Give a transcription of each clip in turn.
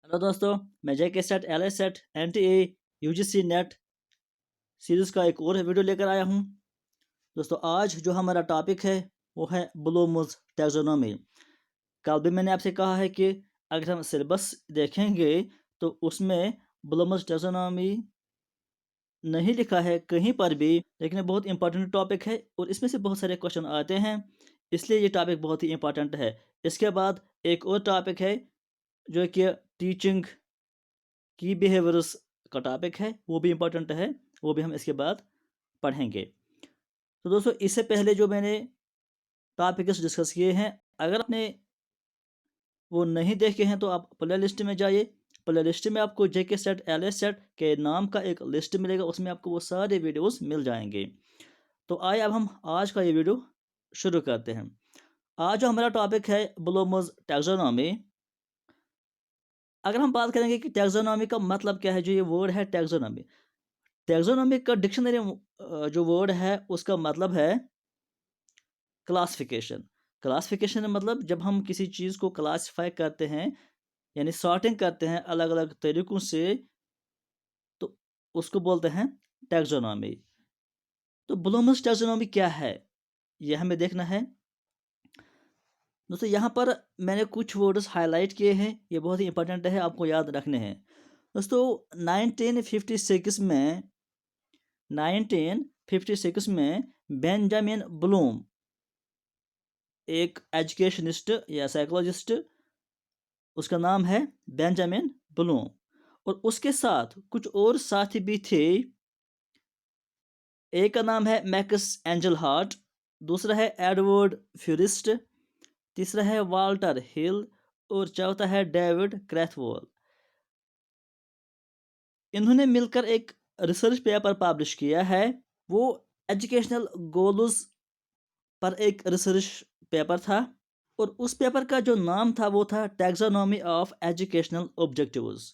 Hello दोस्तों, मैं JK set L S set NTA UGC net series का एक और वीडियो लेकर आया हूं। दोस्तों, आज जो हमारा टॉपिक है वो है ब्लूम्स टैक्सोनॉमी। कल भी मैंने आपसे कहा है कि अगर हम सिलेबस देखेंगे तो उसमें ब्लूम्स टैक्सोनॉमी नहीं लिखा है कहीं पर भी, लेकिन बहुत इंपॉर्टेंट टॉपिक है और इसमें से बहुत सारे क्वेश्चन आते हैं, इसलिए ये टॉपिक बहुत ही इंपॉर्टेंट है। इसके बाद एक और टॉपिक है जो कि टीचिंग की बिहेवियर्स का टॉपिक है, वो भी इम्पोर्टेंट है, वो भी हम इसके बाद पढ़ेंगे। तो दोस्तों, इससे पहले जो मैंने टॉपिक्स डिस्कस किए हैं, अगर आपने वो नहीं देखे हैं तो आप प्ले लिस्ट में जाइए। प्ले लिस्ट में आपको JK सेट LS सेट के नाम का एक लिस्ट मिलेगा, उसमें आपको वो सारे वीडियोस मिल जाएंगे। तो आइए अब हम आज का ये वीडियो शुरू करते हैं। आज जो हमारा टॉपिक है ब्लूम्स टैक्सोनॉमी। अगर हम बात करेंगे कि टैक्सोनॉमी का मतलब क्या है, जो ये वर्ड है टैक्सोनॉमी, टैक्सोनॉमी का डिक्शनरी जो वर्ड है उसका मतलब है क्लासिफिकेशन। क्लासिफिकेशन मतलब जब हम किसी चीज़ को क्लासिफाई करते हैं, यानी सॉर्टिंग करते हैं अलग अलग तरीक़ों से, तो उसको बोलते हैं टैक्सोनॉमी। तो ब्लूम्स टैक्सोनॉमी क्या है, ये हमें देखना है। दोस्तों, यहाँ पर मैंने कुछ वर्ड्स हाईलाइट किए हैं, ये बहुत ही इंपॉर्टेंट है, आपको याद रखने हैं। दोस्तों, 1956 में बेंजामिन ब्लूम, एक एजुकेशनिस्ट या साइकोलॉजिस्ट, उसका नाम है बेंजामिन ब्लूम, और उसके साथ कुछ और साथी भी थे। एक का नाम है मैक्स एंजल हार्ट, दूसरा है एडवर्ड फ्यूरिस्ट, तीसरा है वाल्टर हिल और चौथा है डेविड क्रैथवॉल। इन्होंने मिलकर एक रिसर्च पेपर पब्लिश किया है। वो एजुकेशनल गोल्स पर एक रिसर्च पेपर था, और उस पेपर का जो नाम था वो था taxonomy of educational objectives.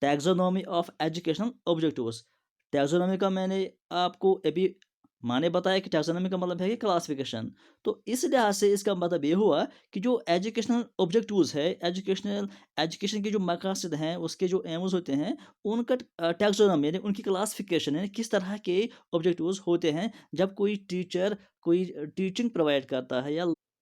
Taxonomy of educational objectives. Taxonomy का मैंने आपको अभी माने बताया कि टैक्सोनॉमी का मतलब है कि क्लासिफिकेशन। तो इस लिहाज से इसका मतलब ये हुआ कि जो एजुकेशनल ऑब्जेक्टिव्स है, एजुकेशन के जो मकसद हैं, उसके जो एम्स होते हैं, उनका टैक्सोनॉमी यानी उनकी क्लासिफिकेशन है, किस तरह के ऑब्जेक्टिव्स होते हैं जब कोई टीचर कोई टीचिंग प्रोवाइड करता है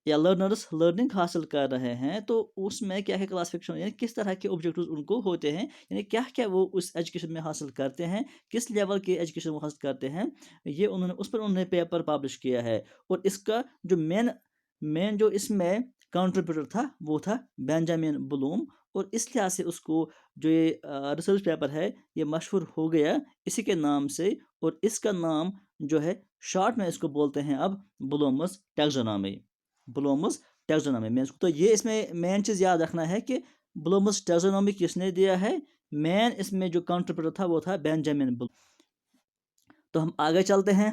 या लर्नर्स लर्निंग हासिल कर रहे हैं, तो उसमें क्या है क्लासिफिकेशन, यानी किस तरह के ऑब्जेक्टिव्स उनको होते हैं, यानी क्या क्या वो उस एजुकेशन में हासिल करते हैं, किस लेवल के एजुकेशन वो हासिल करते हैं। ये उस पर उन्होंने पेपर पब्लिश किया है। और इसका जो मेन मेन जो इसमें कंट्रीब्यूटर था वो था बेंजामिन ब्लूम, और इस लिहाज से उसको जो ये रिसर्च पेपर है ये मशहूर हो गया इसी के नाम से। और इसका नाम जो है शॉर्ट में इसको बोलते हैं अब ब्लूम्स टैक्सोनॉमी। ब्लूम्स टैक्सोनॉमी में तो ये इसमें मेन चीज़ याद रखना है कि ब्लूम्स टैक्सोनॉमी किसने दिया है। मेन इसमें जो कंट्रीब्यूटर था वो था बेंजामिन ब्लूम। तो हम आगे चलते हैं।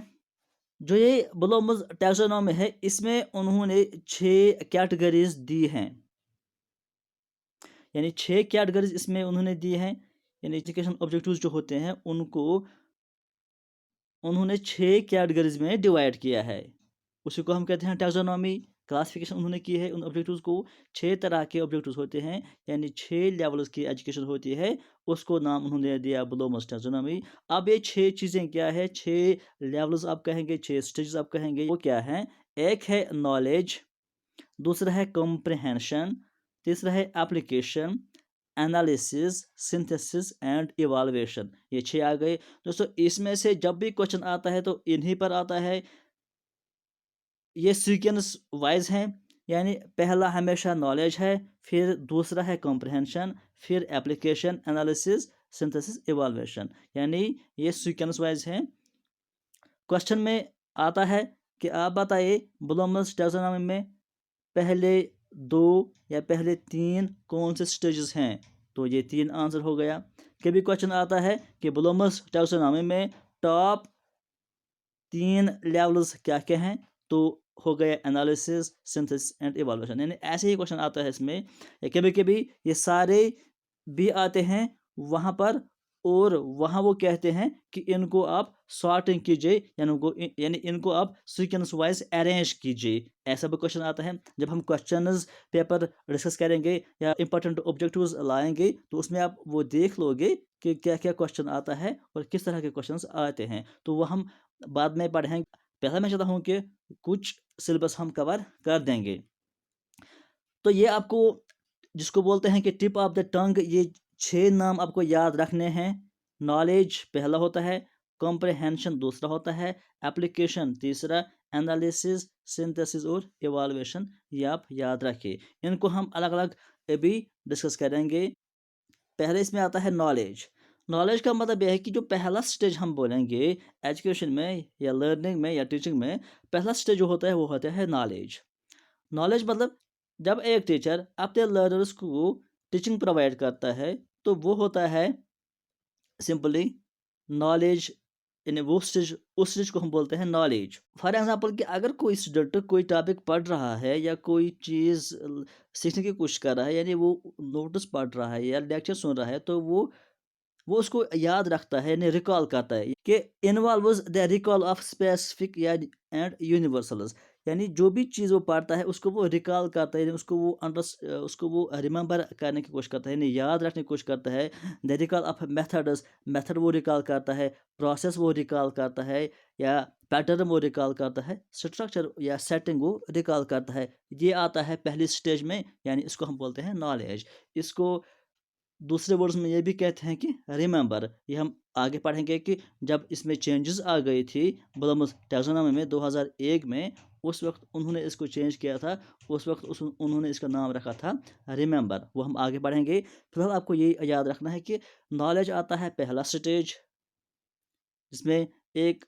जो ये ब्लूम्स टैक्सोनॉमी है, इसमें उन्होंने 6 कैटेगरीज दी हैं, यानी 6 कैटेगरीज इसमें उन्होंने दी हैं। यानी एजुकेशन ऑब्जेक्टिव्स जो होते हैं उनको उन्होंने 6 कैटेगरीज में डिवाइड किया है, उसी को हम कहते हैं टैक्सोनॉमी। क्लासिफिकेशन उन्होंने की है उन ऑब्जेक्टिव्स को। 6 तरह के ऑब्जेक्टिव्स होते हैं, यानी 6 लेवल्स की एजुकेशन होती है, उसको नाम उन्होंने दिया ब्लूम्स टैक्सोनॉमी। अब ये 6 चीज़ें क्या है, 6 लेवल्स आप कहेंगे, 6 स्टेजेस आप कहेंगे, वो क्या हैं। एक है नॉलेज, दूसरा है कॉम्प्रिहेंशन, तीसरा है एप्लीकेशन, एनालिसिस, सिंथेसिस एंड इवाल्वेशन। ये 6 आ गए। दोस्तों, इसमें से जब भी क्वेश्चन आता है तो इन्हीं पर आता है। ये सीक्वेंस वाइज हैं, यानी पहला हमेशा नॉलेज है, फिर दूसरा है कॉम्प्रिहेंशन, फिर एप्लीकेशन, एनालिसिस, सिंथेसिस, इवाल्वेशन, यानी ये सीक्वेंस वाइज हैं। क्वेश्चन में आता है कि आप बताइए ब्लूम्स टैक्सोनॉमी में पहले 2 या पहले 3 कौन से स्टेजेस हैं, तो ये 3 आंसर हो गया। कभी क्वेश्चन आता है कि ब्लूम्स टैक्सोनॉमी में टॉप 3 लेवल्स क्या क्या हैं, तो हो गया एनालिसिस, सिंथेसिस एंड इवैल्यूएशन, यानी ऐसे ही क्वेश्चन आता है इसमें। या कभी कभी ये सारे भी आते हैं, वहाँ पर और वहाँ वो कहते हैं कि इनको आप सॉर्टिंग कीजिए, यानी इनको आप सीक्वेंस वाइज अरेंज कीजिए। ऐसा भी क्वेश्चन आता है। जब हम क्वेश्चंस पेपर डिस्कस करेंगे या इंपॉर्टेंट ऑब्जेक्टिव्स लाएंगे तो उसमें आप वो देख लोगे कि क्या क्या क्वेश्चन आता है और किस तरह के क्वेश्चंस आते हैं, तो वो हम बाद में पढ़ेंगे। पहला मैं चाहता हूँ कि कुछ सिलेबस हम कवर कर देंगे। तो ये आपको, जिसको बोलते हैं कि टिप ऑफ द टंग, ये 6 नाम आपको याद रखने हैं। नॉलेज पहला होता है, कॉम्प्रहेंशन दूसरा होता है, एप्लीकेशन तीसरा, एनालिसिस, सिंथेसिस और इवैल्यूएशन, ये आप याद रखिए। इनको हम अलग अलग अभी डिस्कस करेंगे। पहले इसमें आता है नॉलेज। नॉलेज का मतलब यह है कि जो पहला स्टेज हम बोलेंगे एजुकेशन में या लर्निंग में या टीचिंग में, पहला स्टेज जो होता है वो होता है नॉलेज। नॉलेज मतलब जब एक टीचर अपने लर्नर्स को टीचिंग प्रोवाइड करता है तो वो होता है सिंपली नॉलेज। यानी वो स्टेज, उस स्टेज को हम बोलते हैं नॉलेज। फॉर एग्जांपल कि अगर कोई स्टूडेंट कोई टॉपिक पढ़ रहा है या कोई चीज़ सीखने की कोशिश कर रहा है, यानी वो नोट्स पढ़ रहा है या लेक्चर सुन रहा है, तो वो उसको याद रखता है, यानी रिकॉल करता है कि involves the recall of specific या एंड यूनिवर्सल्स। यानी जो भी चीज़ वो पढ़ता है उसको वो रिकॉल करता है, यानी उसको वो रिमेंबर करने की कोशिश करता है, यानी याद रखने की कोशिश करता है। The recall of methods, method वो रिकॉल करता है, प्रोसेस वो रिकॉल करता है, या पैटर्न वो रिकॉल करता है, स्ट्रक्चर या सेटिंग वो रिकॉल करता है। ये आता है पहली स्टेज में, यानी इसको हम बोलते हैं नॉलेज। इसको दूसरे वर्ड्स में ये भी कहते हैं कि रिमेंबर। ये हम आगे पढ़ेंगे कि जब इसमें चेंजेस आ गई थी ब्लूम्स टैक्सोनॉमी में 2001 में, उस वक्त उन्होंने इसको चेंज किया था। उस वक्त उन्होंने इसका नाम रखा था रिमेंबर। वो हम आगे पढ़ेंगे। फिलहाल आपको ये याद रखना है कि नॉलेज आता है पहला स्टेज, जिसमें एक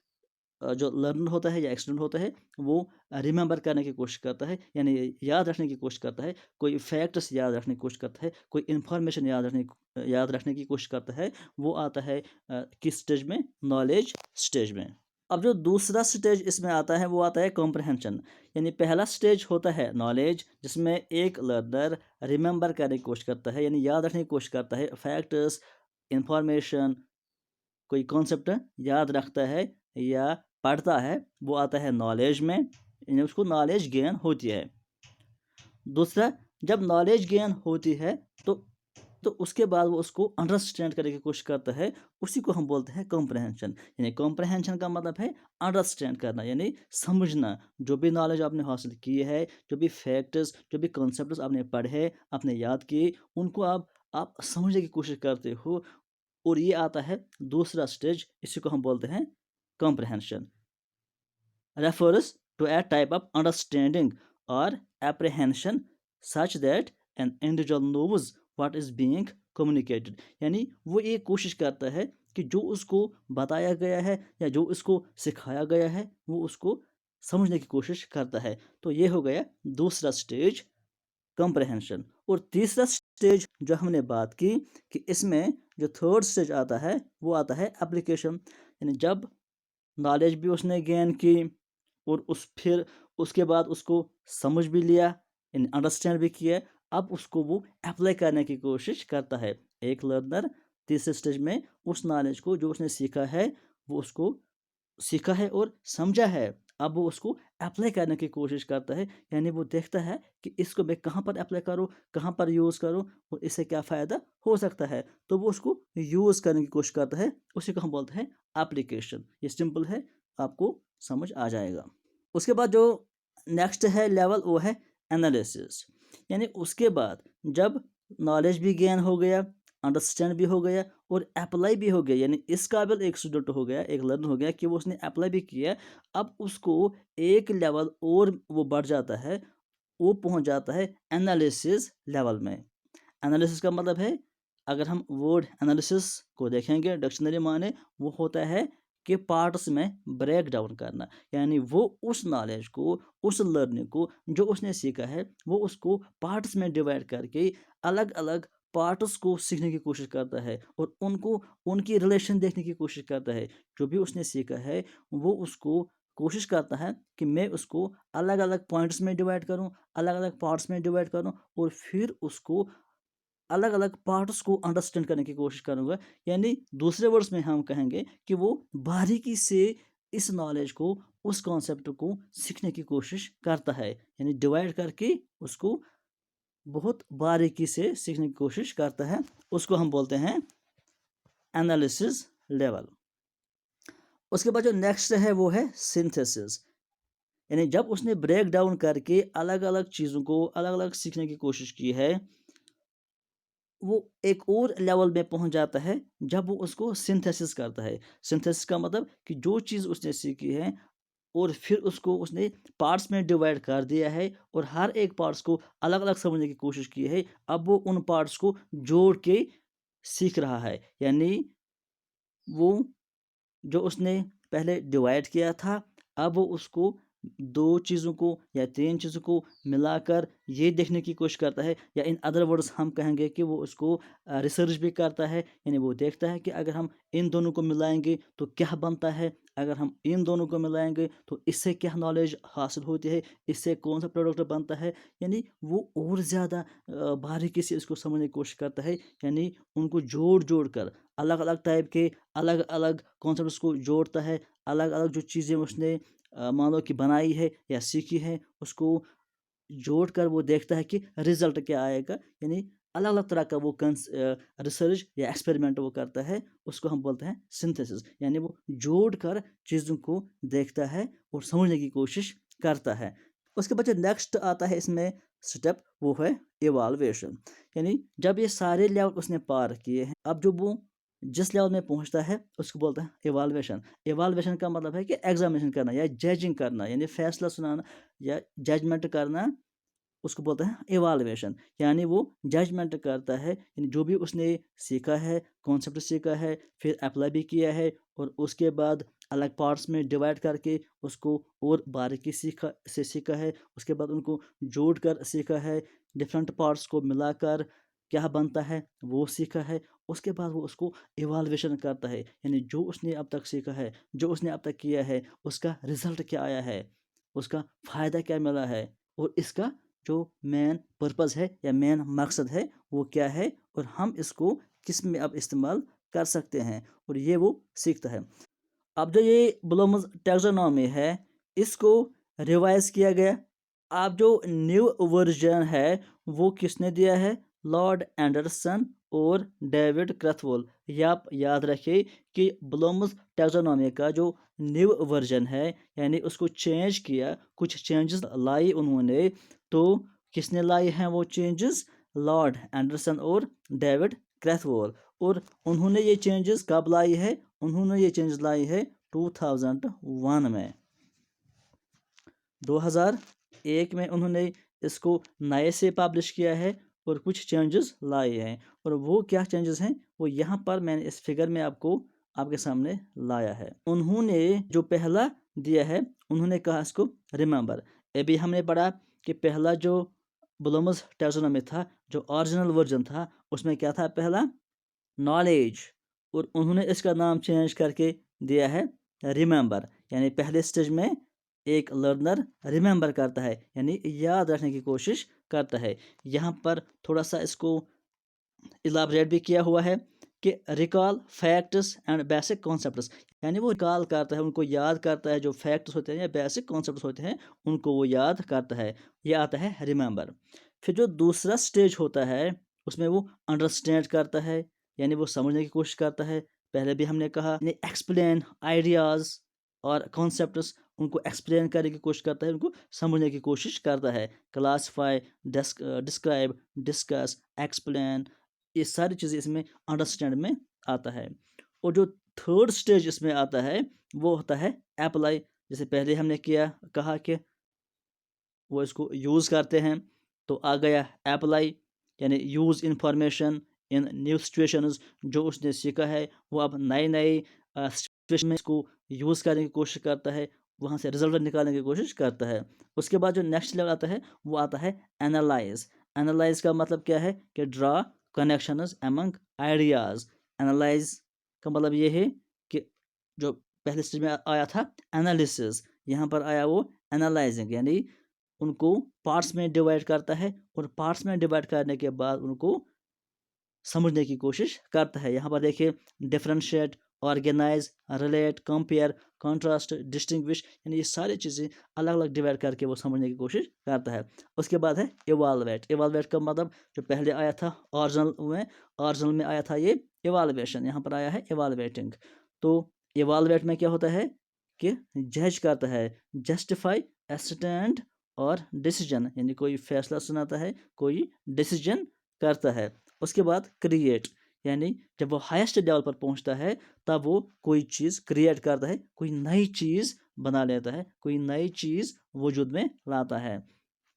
जो लर्नर होता है या स्टूडेंट होता है वो रिमेंबर करने की कोशिश करता है, यानी याद रखने की कोशिश करता है, कोई फैक्ट्स याद रखने की कोशिश करता है, कोई इन्फॉर्मेशन याद रखने की कोशिश करता है। वो आता है किस स्टेज में? नॉलेज स्टेज में। अब जो दूसरा स्टेज इसमें आता है वो आता है कॉम्प्रहेंशन। यानी पहला स्टेज होता है नॉलेज, जिसमें एक लर्नर रिमेंबर करने की कोशिश करता है, यानी याद रखने की कोशिश करता है फैक्ट्स, इंफॉर्मेशन, कोई कॉन्सेप्ट याद रखता है या पढ़ता है, वो आता है नॉलेज में, यानी उसको नॉलेज गेन होती है। दूसरा, जब नॉलेज गेन होती है तो उसके बाद वो उसको अंडरस्टैंड करने की कोशिश करता है, उसी को हम बोलते हैं कॉम्प्रहेंशन। यानी कॉम्प्रहेंशन का मतलब है अंडरस्टैंड करना, यानी समझना। जो भी नॉलेज आपने हासिल की है, जो भी फैक्ट्स, जो भी कॉन्सेप्ट्स आपने पढ़े, आपने याद किए, उनको आप समझने की कोशिश करते हो, और ये आता है दूसरा स्टेज, इसी को हम बोलते हैं comprehension. refers to a type of understanding or apprehension such that an individual knows what is being communicated। यानी वो ये कोशिश करता है कि जो उसको बताया गया है या जो उसको सिखाया गया है वो उसको समझने की कोशिश करता है। तो ये हो गया दूसरा स्टेज, कंप्रहेंशन। और तीसरा स्टेज जो हमने बात की कि इसमें जो थर्ड स्टेज आता है वो आता है एप्लीकेशन। यानी जब नॉलेज भी उसने गेन की और फिर उसके बाद उसको समझ भी लिया, अंडरस्टैंड भी किया, अब उसको वो अप्लाई करने की कोशिश करता है। एक लर्नर तीसरे स्टेज में उस नॉलेज को जो उसने सीखा है वो उसको सीखा है और समझा है, अब वो उसको अप्लाई करने की कोशिश करता है। यानी वो देखता है कि इसको मैं कहाँ पर अप्लाई करूँ, कहाँ पर यूज़ करूँ और इससे क्या फ़ायदा हो सकता है, तो वो उसको यूज़ करने की कोशिश करता है। उसी को हम बोलते हैं एप्लीकेशन। ये सिंपल है, आपको समझ आ जाएगा। उसके बाद जो नेक्स्ट है लेवल वो है एनालिसिस। यानी उसके बाद जब नॉलेज भी गेन हो गया, अंडरस्टैंड भी हो गया और अप्लाई भी हो गया, यानी इस काबिल एक स्टूडेंट हो गया, एक लर्नर हो गया कि वो उसने अप्लाई भी किया, अब उसको एक लेवल और वो बढ़ जाता है, वो पहुंच जाता है एनालिसिस लेवल में। एनालिसिस का मतलब है, अगर हम वर्ड एनालिसिस को देखेंगे डिक्शनरी माने, वो होता है कि पार्ट्स में ब्रेक डाउन करना। यानी वो उस नॉलेज को, उस लर्निंग को जो उसने सीखा है वो उसको पार्ट्स में डिवाइड करके अलग अलग पार्ट्स को सीखने की कोशिश करता है और उनको, उनकी रिलेशन देखने की कोशिश करता है। जो भी उसने सीखा है वो उसको कोशिश करता है कि मैं उसको अलग अलग पॉइंट्स में डिवाइड करूं, अलग अलग पार्ट्स में डिवाइड करूं और फिर उसको अलग अलग पार्ट्स को अंडरस्टैंड करने की कोशिश करूँगा। यानी दूसरे वर्ड्स में हम कहेंगे कि वो बारीकी से इस नॉलेज को, उस कॉन्सेप्ट को सीखने की कोशिश करता है। यानी डिवाइड करके उसको बहुत बारीकी से सीखने की कोशिश करता है। उसको हम बोलते हैं एनालिसिस लेवल। उसके बाद जो नेक्स्ट है वो है सिंथेसिस। यानी जब उसने ब्रेक डाउन करके अलग अलग चीज़ों को अलग अलग सीखने की कोशिश की है, वो एक और लेवल में पहुंच जाता है जब वो उसको सिंथेसिस करता है। सिंथेसिस का मतलब कि जो चीज़ उसने सीखी है और फिर उसको उसने पार्ट्स में डिवाइड कर दिया है और हर एक पार्ट्स को अलग अलग समझने की कोशिश की है। अब वो उन पार्ट्स को जोड़ के सीख रहा है। यानी वो जो उसने पहले डिवाइड किया था, अब वो उसको 2 चीज़ों को या 3 चीज़ों को मिलाकर ये देखने की कोशिश करता है, या इन अदर वर्ड्स हम कहेंगे कि वो उसको रिसर्च भी करता है। यानी वो देखता है कि अगर हम इन दोनों को मिलाएँगे तो क्या बनता है? अगर हम इन दोनों को मिलाएँगे तो इससे क्या नॉलेज हासिल होती है? इससे कौन-सा प्रोडक्ट बनता है? यानी वो और ज़्यादा बारीकी से इसको समझने की कोशिश करता है। यानी उनको जोड़-जोड़ कर अलग-अलग टाइप के अलग-अलग कॉन्सेप्ट्स को जोड़ता है। अलग-अलग जो चीज़ें उसने मान लो कि बनाई है या सीखी है, उसको जोड़कर वो देखता है कि रिज़ल्ट क्या आएगा। यानी अलग-अलग तरह का वो रिसर्च या एक्सपेरिमेंट वो करता है, उसको हम बोलते हैं सिंथेसिस। यानी वो जोड़कर चीज़ों को देखता है और समझने की कोशिश करता है। उसके बाद जो नेक्स्ट आता है इसमें स्टेप, वो है इवैल्यूएशन। यानी जब ये सारे लेवल उसने पार किए हैं, अब जो वो जिस लेवल में पहुँचता है उसको बोलते हैं इवैल्यूएशन। इवैल्यूएशन का मतलब है कि एग्ज़ामिनेशन करना या जजिंग करना, यानी फैसला सुनाना या जजमेंट करना, उसको बोलते हैं इवैल्यूएशन। यानी वो जजमेंट करता है, यानी जो भी उसने सीखा है, कॉन्सेप्ट सीखा है, फिर अप्लाई भी किया है और उसके बाद अलग पार्ट्स में डिवाइड करके उसको और बारीकी सीखा है। उसके बाद उनको जोड़कर सीखा है, डिफरेंट पार्ट्स को मिलाकर क्या बनता है वो सीखा है। उसके बाद वो उसको इवैल्यूएशन करता है, यानी जो उसने अब तक सीखा है, जो उसने अब तक किया है, उसका रिज़ल्ट क्या आया है, उसका फ़ायदा क्या मिला है और इसका जो मेन पर्पस है या मेन मकसद है वो क्या है और हम इसको किस में अब इस्तेमाल कर सकते हैं, और ये वो सीखता है। अब जो ये ब्लूम्स टैक्सोनॉमी है, इसको रिवाइज किया गया। अब जो न्यू वर्जन है वो किसने दिया है? लॉर्ड एंडरसन और डेविड क्रथवोल। ये आप याद रखिए कि ब्लूम्स टैक्सोनॉमी का जो न्यू वर्जन है, यानी उसको चेंज किया, कुछ चेंजेस लाई उन्होंने। तो किसने लाई हैं वो चेंजेस? लॉर्ड एंडरसन और डेविड क्रथवोल। और उन्होंने ये चेंजेस कब लाई है? उन्होंने ये चेंजेस लाई है 2001 में। 2001 में उन्होंने इसको नए से पब्लिश किया है और कुछ चेंजेस लाए हैं। और वो क्या चेंजेस हैं वो यहाँ पर मैंने इस फिगर में आपको आपके सामने लाया है। उन्होंने जो पहला दिया है, उन्होंने कहा इसको रिमेंबर। अभी हमने पढ़ा कि पहला जो ब्लूम्स टैक्सोनॉमी था, जो ओरिजिनल वर्जन था, उसमें क्या था? पहला नॉलेज। और उन्होंने इसका नाम चेंज करके दिया है रिमेंबर। यानी पहले स्टेज में एक लर्नर रिमेंबर करता है, यानी याद रखने की कोशिश करता है। यहाँ पर थोड़ा सा इसको इलाबरेट भी किया हुआ है कि recall facts and basic concepts. यानी वो रिकॉल करता है, उनको याद करता है, जो फैक्ट्स होते हैं या बेसिक कॉन्सेप्ट्स होते हैं उनको वो याद करता है। ये आता है रिमेंबर। फिर जो दूसरा स्टेज होता है उसमें वो अंडरस्टैंड करता है, यानी वो समझने की कोशिश करता है। पहले भी हमने कहा एक्सप्लेन आइडियाज़ और कॉन्सेप्ट्स, उनको एक्सप्लेन करने की कोशिश करता है, उनको समझने की कोशिश करता है। क्लासीफाई, डिस्क्राइब, डिस्कस, एक्सप्लेन, ये सारी चीज़ें इसमें अंडरस्टैंड में आता है। और जो थर्ड स्टेज इसमें आता है वो होता है अप्लाई। जैसे पहले हमने कहा कि वो इसको यूज़ करते हैं, तो आ गया अप्लाई, यानी use information in new situations. जो उसने सीखा है वो अब नए नए सिचुएशन में इसको यूज़ करने की कोशिश करता है, वहाँ से रिजल्ट निकालने की कोशिश करता है। उसके बाद जो नेक्स्ट लेवल आता है वो आता है एनालाइज। एनालाइज का मतलब क्या है? कि draw connections among ideas. Analyse का मतलब ये है कि जो पहले स्टेज में आया था एनालिसिस, यहाँ पर आया वो एनालाइजिंग। यानी उनको पार्ट्स में डिवाइड करता है और पार्ट्स में डिवाइड करने के बाद उनको समझने की कोशिश करता है। यहाँ पर देखिए differentiate, organise, relate, compare, contrast, distinguish, यानी ये सारी चीज़ें अलग अलग डिवाइड करके वो समझने की कोशिश करता है। उसके बाद है इवालुएट। इवालुएट का मतलब जो पहले आया था ओरिजिनल में आया था ये इवालुएशन, यहाँ पर आया है इवालुएटिंग। तो इवालुएट में क्या होता है कि जज करता है, जस्टिफाई, एस्टैंड और डिसीजन, यानी कोई फैसला सुनाता है, कोई डिसीजन करता है। उसके बाद क्रिएट, यानी जब वो हाईएस्ट लेवल पर पहुंचता है तब वो कोई चीज़ क्रिएट करता है, कोई नई चीज़ बना लेता है, कोई नई चीज़ वजूद में लाता है,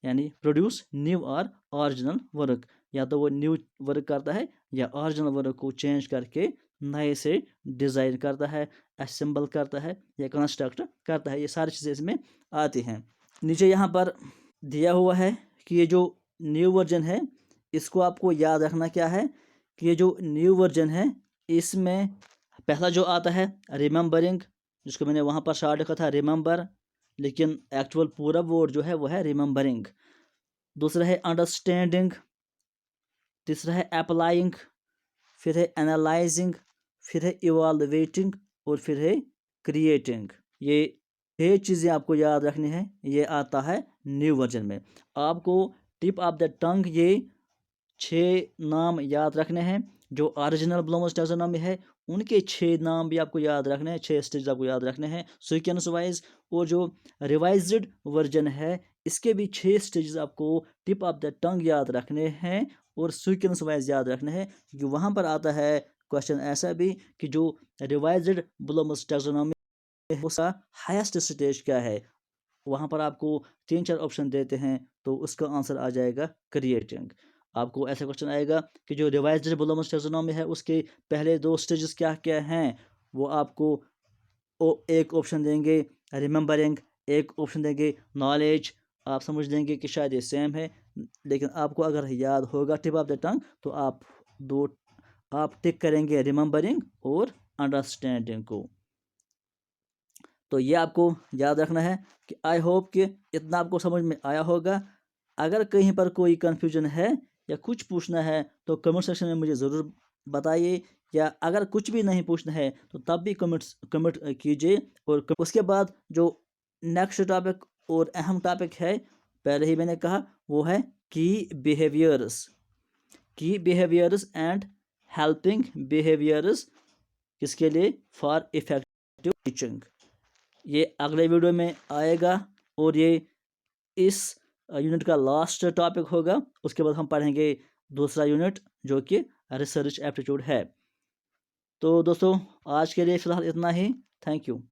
यानी प्रोड्यूस न्यू और ओरिजिनल वर्क। या तो वो न्यू वर्क करता है या ओरिजिनल वर्क को चेंज करके नए से डिज़ाइन करता है, असेंबल करता है या कंस्ट्रक्ट करता है। ये सारी चीज़ें इसमें आती हैं। नीचे यहाँ पर दिया हुआ है कि ये जो न्यू वर्जन है इसको आपको याद रखना क्या है कि ये जो न्यू वर्जन है इसमें पहला जो आता है रिमेंबरिंग, जिसको मैंने वहाँ पर शार्ट लिखा था रिमेंबर, लेकिन एक्चुअल पूरा वर्ड जो है वो है रिमेंबरिंग। दूसरा है अंडरस्टैंडिंग, तीसरा है अप्लाइंग, फिर है एनालाइजिंग, फिर है इवालुएटिंग और फिर है क्रिएटिंग। ये चीज़ें आपको याद रखनी है, ये आता है न्यू वर्जन में। आपको टिप ऑफ द टंग ये 6 नाम याद रखने हैं। जो ओरिजिनल ब्लूम्स टैक्सोनॉमी है उनके 6 नाम भी आपको याद रखने हैं, 6 स्टेज आपको याद रखने हैं सीक्वेंस वाइज। और जो रिवाइज्ड वर्जन है इसके भी 6 स्टेजेस आपको टिप ऑफ द टंग याद रखने हैं और सीक्वेंस वाइज याद रखने हैं, क्योंकि वहाँ पर आता है क्वेश्चन ऐसा भी कि जो रिवाइज्ड ब्लूम्स टैक्सोनॉमी उसका हाईएस्ट स्टेज क्या है। वहाँ पर आपको 3-4 ऑप्शन देते हैं तो उसका आंसर आ जाएगा क्रिएटिंग। आपको ऐसा क्वेश्चन आएगा कि जो रिवाइज्ड ब्लूम्स टैक्सोनॉमी है उसके पहले 2 स्टेजेस क्या क्या हैं, वो आपको एक ऑप्शन देंगे रिमेंबरिंग, एक ऑप्शन देंगे नॉलेज। आप समझ लेंगे कि शायद ये सेम है, लेकिन आपको अगर याद होगा टिप ऑफ द टंग तो आप टिक करेंगे रिमेंबरिंग और अंडरस्टैंडिंग को। तो ये आपको याद रखना है कि आई होप कि इतना आपको समझ में आया होगा। अगर कहीं पर कोई कन्फ्यूजन है या कुछ पूछना है तो कमेंट सेक्शन में मुझे ज़रूर बताइए, या अगर कुछ भी नहीं पूछना है तो तब भी कमेंट कीजिए। और उसके बाद जो नेक्स्ट टॉपिक और अहम टॉपिक है, पहले ही मैंने कहा, वो है की बिहेवियर्स एंड हेल्पिंग बिहेवियर्स, किसके लिए, फॉर इफेक्टिव टीचिंग। ये अगले वीडियो में आएगा और ये इस यूनिट का लास्ट टॉपिक होगा। उसके बाद हम पढ़ेंगे दूसरा यूनिट जो कि रिसर्च एप्टीट्यूड है। तो दोस्तों आज के लिए फ़िलहाल इतना ही। Thank you.